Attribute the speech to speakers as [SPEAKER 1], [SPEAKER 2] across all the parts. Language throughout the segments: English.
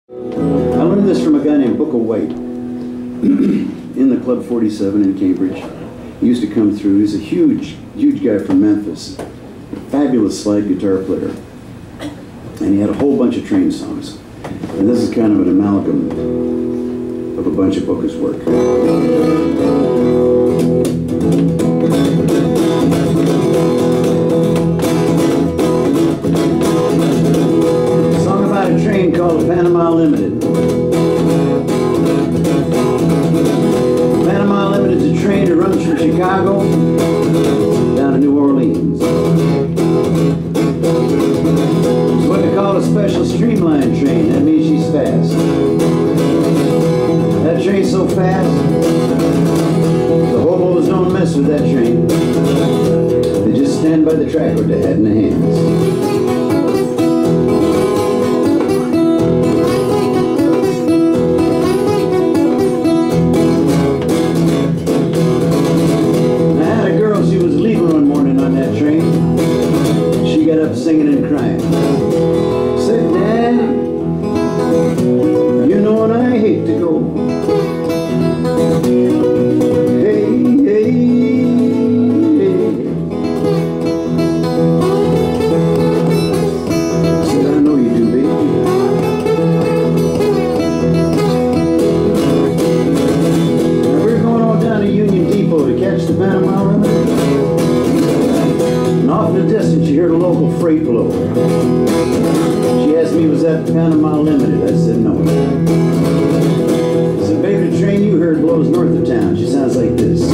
[SPEAKER 1] I learned this from a guy named Booker White in the Club 47 in Cambridge. He used to come through. He's a huge guy from Memphis. A fabulous slide guitar player. And he had a whole bunch of train songs. And this is kind of an amalgam of a bunch of Booker's work. A song about a train called the Panama Limited. Panama Limited is a train that runs from Chicago down to New Orleans. It's what they call a special streamline train. That means she's fast. That train's so fast, the hobos don't mess with that train. They just stand by the track with their head in their hands. Singing and crying. Said, Daddy, you know, and I hate to go. Hey, hey, hey. Said, I know you do, baby. Now we're going all down to Union Depot to catch the Panama Limited. And off in the distance, you heard a local freight blow. She asked me, was that Panama Limited? I said, no. I said, baby, the train you heard blows north of town. She sounds like this.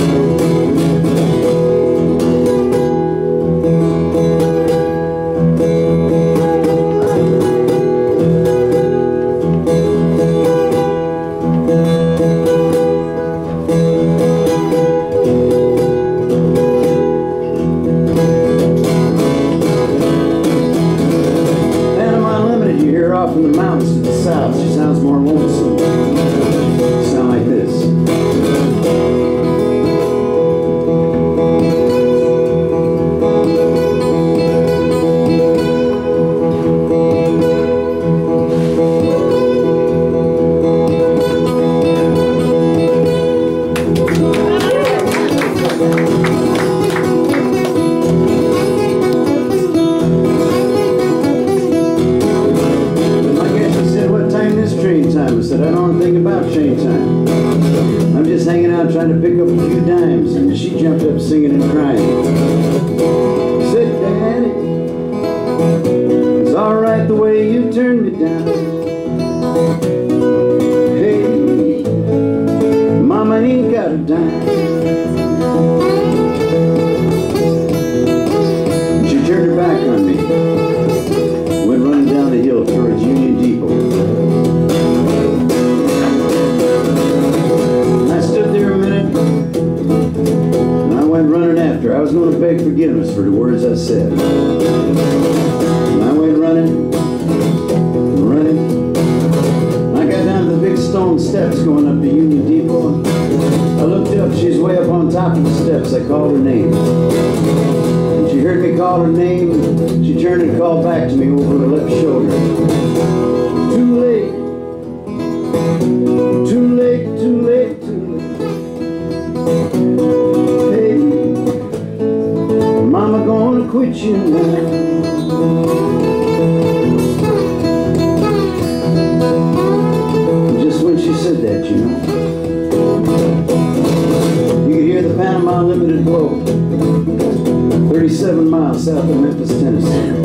[SPEAKER 1] From the mountains to the south, she sounds more lonesome. Sound like this. I said, I don't think about train time. I'm just hanging out trying to pick up a few dimes. And she jumped up singing and crying. Said, Daddy, it's all right the way you turned me down. Hey, Mama ain't got a dime. And she turned her back on me. Went running down the hill towards Union Depot. Running after. I was going to beg forgiveness for the words I said. And I went running. I got down to the big stone steps going up to Union Depot. I looked up. She's way up on top of the steps. I called her name. And she heard me call her name. She turned and called back to me over her left shoulder. Too late. Too late, too late, too late. Mama gonna quit you now. Just when she said that, you know, you could hear the Panama Limited blow 37 miles south of Memphis, Tennessee.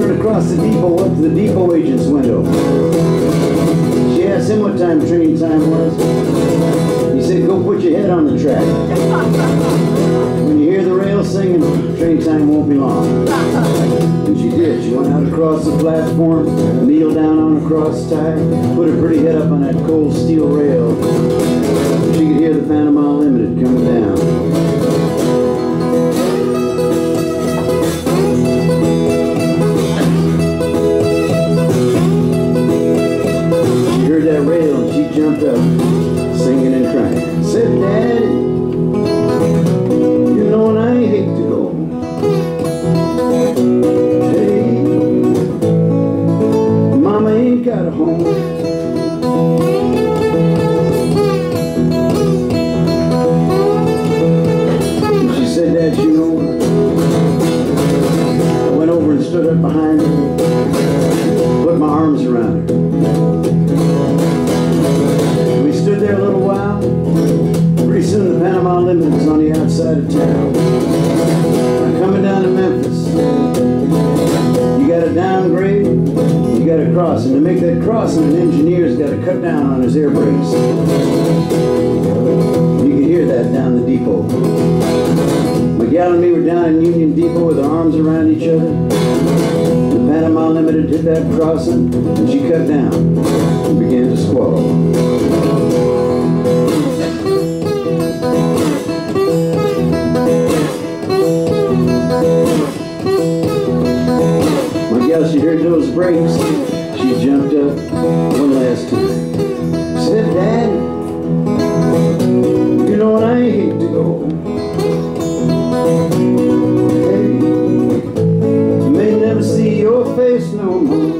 [SPEAKER 1] Across the depot up to the depot agent's window. She asked him what time train time was. He said, go put your head on the track. When you hear the rails singing, train time won't be long. And she did. She went out across the platform, kneeled down on a cross tie, put her pretty head up on that cold steel rail. She could hear the Panama Limited coming down. She heard that rail and she jumped up, singing and crying. Said, Daddy, you know and I hate to go. Hey, Mama ain't got a home. And she said, Dad, you know, I went over and stood up behind her, put my arms around her. We stood there a little while. Pretty soon the Panama Limited was on the outside of town. Now coming down to Memphis, you got to downgrade, you got to cross. And to make that crossing, an engineer's got to cut down on his air brakes. You can hear that down the depot. Miguel and me were down in Union Depot with our arms around each other. The Panama Limited hit that crossing, and she cut down and began to squall. She heard those brakes. She jumped up one last time. Said, Dad, you know what, I hate to go. Hey, I may never see your face no more.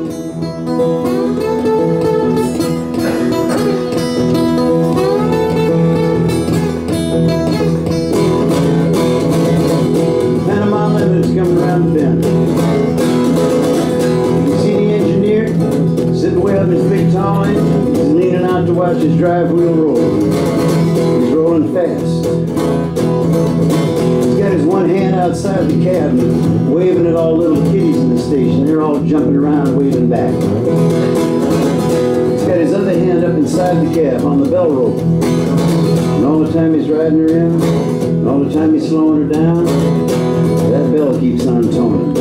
[SPEAKER 1] Panama Limited's coming around the bend. Sitting way up his big tall engine, he's leaning out to watch his drive wheel roll. He's rolling fast. He's got his one hand outside the cab, waving at all little kiddies in the station. They're all jumping around, waving back. He's got his other hand up inside the cab on the bell rope. And all the time he's riding her in, and all the time he's slowing her down, that bell keeps on toning.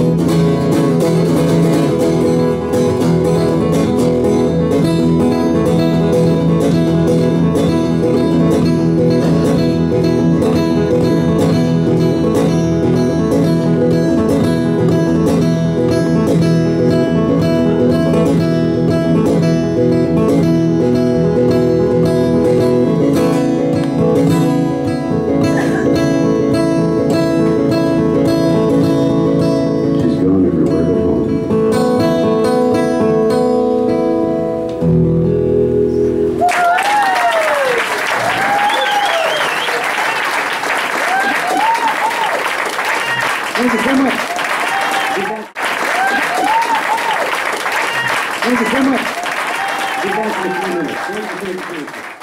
[SPEAKER 1] Thank you so much. Thank you so much. Be back in a few minutes. Thank you.